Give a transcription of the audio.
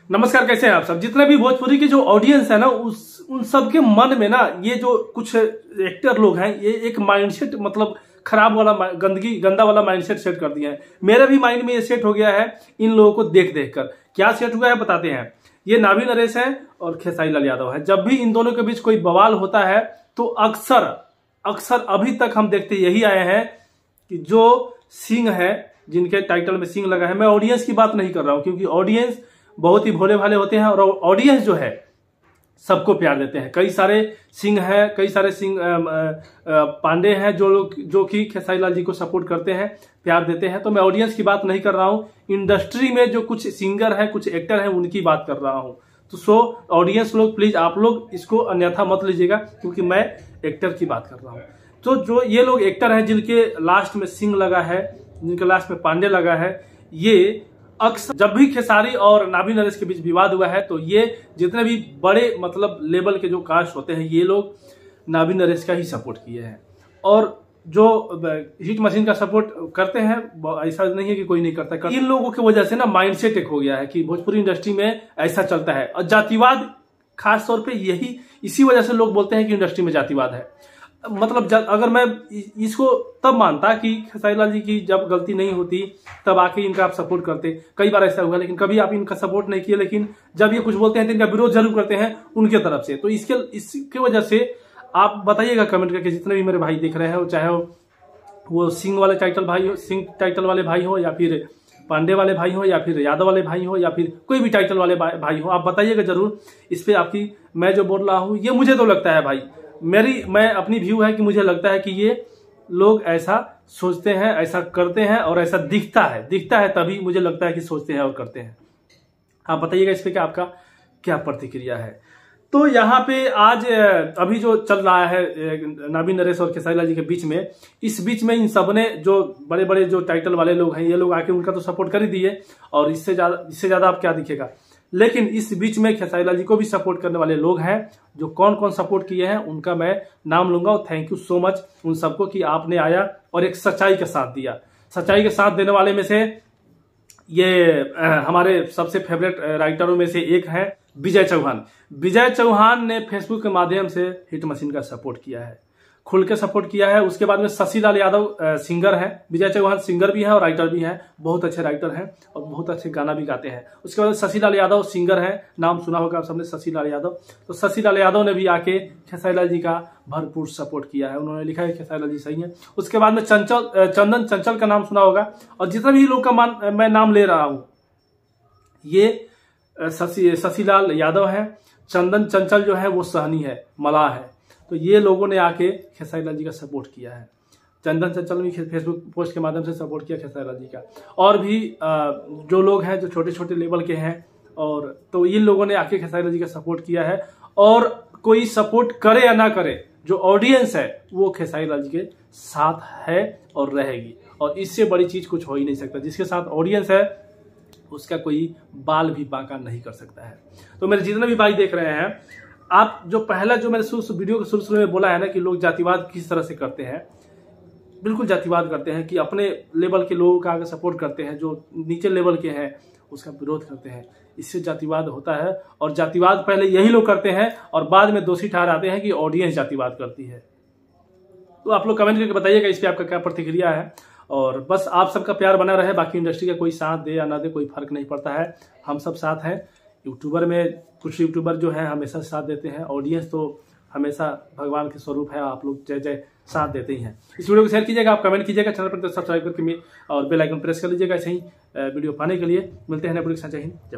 नमस्कार, कैसे हैं आप सब। जितने भी भोजपुरी की जो ऑडियंस है ना, उन सब के मन में ना ये जो कुछ एक्टर लोग हैं, ये एक माइंडसेट मतलब खराब वाला गंदा वाला माइंडसेट सेट कर दिया है। मेरे भी माइंड में ये सेट हो गया है इन लोगों को देख देख कर। क्या सेट हुआ है बताते हैं। ये नाभी नरेश है और खेसारी लाल यादव है। जब भी इन दोनों के बीच कोई बवाल होता है तो अक्सर अभी तक हम देखते यही आए हैं कि जो सिंह है, जिनके टाइटल में सिंह लगा है, मैं ऑडियंस की बात नहीं कर रहा हूं क्योंकि ऑडियंस बहुत ही भोले भाले होते हैं और ऑडियंस जो है सबको प्यार देते हैं। कई सारे सिंह हैं, कई सारे सिंह पांडे हैं जो कि खेसारी लाल जी को सपोर्ट करते हैं, प्यार देते हैं। तो मैं ऑडियंस की बात नहीं कर रहा हूं, इंडस्ट्री में जो कुछ सिंगर हैं, कुछ एक्टर हैं, उनकी बात कर रहा हूं। तो ऑडियंस लोग प्लीज आप लोग इसको अन्यथा मत लीजिएगा क्योंकि मैं एक्टर की बात कर रहा हूं। तो जो ये लोग एक्टर हैं जिनके लास्ट में सिंह लगा है, जिनके लास्ट में पांडे लगा है, ये अक्सर जब भी खेसारी और नाभी नरेश के बीच विवाद हुआ है तो ये जितने भी बड़े मतलब लेवल के जो कास्ट होते हैं ये लोग नाभी नरेश का ही सपोर्ट किए हैं। और जो हिट मशीन का सपोर्ट करते हैं, ऐसा नहीं है कि कोई नहीं करता। इन लोगों की वजह से ना माइंडसेट एक हो गया है कि भोजपुरी इंडस्ट्री में ऐसा चलता है। और जातिवाद खास तौर पे इसी वजह से लोग बोलते हैं कि इंडस्ट्री में जातिवाद है। मतलब अगर मैं इसको तब मानता कि खेसारी लाल जी की जब गलती नहीं होती तब आके इनका आप सपोर्ट करते। कई बार ऐसा हुआ लेकिन कभी आप इनका सपोर्ट नहीं किए, लेकिन जब ये कुछ बोलते हैं तो इनका विरोध जरूर करते हैं उनके तरफ से। तो इसके वजह से आप बताइएगा कमेंट करके, जितने भी मेरे भाई देख रहे हैं, चाहे वो सिंह वाले सिंह टाइटल वाले भाई हो, या फिर पांडे वाले भाई हो, या फिर यादव वाले भाई हो, या फिर कोई भी टाइटल वाले भाई हो, आप बताइएगा जरूर इस पे आपकी। मैं जो बोल रहा हूँ ये मुझे तो लगता है भाई, मैं अपनी व्यू है कि मुझे लगता है कि ये लोग ऐसा सोचते हैं, ऐसा करते हैं और ऐसा दिखता है तभी मुझे लगता है कि सोचते हैं और करते हैं। आप बताइएगा इस पे कि आपका क्या प्रतिक्रिया है। तो यहाँ पे आज अभी जो चल रहा है नाभी नरेश और खेसारी लाल जी के बीच में, इस बीच में इन सबने जो बड़े बड़े जो टाइटल वाले लोग हैं ये लोग आके उनका तो सपोर्ट कर ही दिए और इससे ज्यादा आप क्या दिखेगा। लेकिन इस बीच में खेसारी लाल जी को भी सपोर्ट करने वाले लोग हैं। जो कौन कौन सपोर्ट किए हैं उनका मैं नाम लूंगा और थैंक यू सो मच उन सबको कि आपने आया और एक सच्चाई का साथ दिया। सच्चाई के साथ देने वाले में से ये हमारे सबसे फेवरेट राइटरों में से एक है विजय चौहान। विजय चौहान ने फेसबुक के माध्यम से हिट मशीन का सपोर्ट किया है, खुल के सपोर्ट किया है। उसके बाद में शशि लाल यादव सिंगर हैं, विजय चौहान सिंगर भी हैं और राइटर भी हैं, बहुत अच्छे राइटर हैं और बहुत अच्छे गाना भी गाते हैं। उसके बाद शशि लाल यादव सिंगर हैं, नाम सुना होगा आप सबने, शशि लाल यादव। तो शशि लाल यादव ने भी आके खेसारी लाल जी का भरपूर सपोर्ट किया है। उन्होंने लिखा है खेसारी लाल जी सही है। उसके बाद में चंदन चंचल का नाम सुना होगा। और जितने भी लोग का मैं नाम ले रहा हूं, ये शशि लाल यादव है, चंदन चंचल जो है वो सहनी है, मलाह है। तो ये लोगों ने आके खेसारी लाल जी का सपोर्ट किया है। चंदन चंचल ने फेसबुक पोस्ट के माध्यम से सपोर्ट किया खेसारी लाल जी का। और भी जो लोग हैं जो छोटे छोटे लेवल के हैं, और तो इन लोगों ने आके खेसारी लाल जी का सपोर्ट किया है। और कोई सपोर्ट करे या ना करे, जो ऑडियंस है वो खेसारी लाल जी के साथ है और रहेगी। और इससे बड़ी चीज कुछ हो ही नहीं सकता। जिसके साथ ऑडियंस है उसका कोई बाल भी बांका नहीं कर सकता है। तो मेरे जितने भी भाई देख रहे हैं, आप जो पहला जो मैंने वीडियो के शुरू में बोला है ना कि लोग जातिवाद किस तरह से करते हैं, बिल्कुल जातिवाद करते हैं कि अपने लेवल के लोगों का आगे सपोर्ट करते हैं, जो नीचे लेवल के हैं उसका विरोध करते हैं। इससे जातिवाद होता है। और जातिवाद पहले यही लोग करते हैं और बाद में दोषी ठहराते हैं कि ऑडियंस जातिवाद करती है। तो आप लोग कमेंट करके बताइएगा इस पर आपका क्या प्रतिक्रिया है। और बस आप सबका प्यार बना रहे, बाकी इंडस्ट्री का कोई साथ दे या ना दे कोई फर्क नहीं पड़ता है, हम सब साथ हैं। यूट्यूबर में कुछ यूट्यूबर जो है हमेशा साथ देते हैं, ऑडियंस तो हमेशा भगवान के स्वरूप है, आप लोग जय जय साथ देते ही हैं। इस वीडियो को शेयर कीजिएगा, आप कमेंट कीजिएगा, चैनल पर सब्सक्राइब करके और बेल आइकन प्रेस कर लीजिएगा ऐसे ही वीडियो पाने के लिए। मिलते हैं नेक्स्ट वीडियो के साथ। जय हिंद।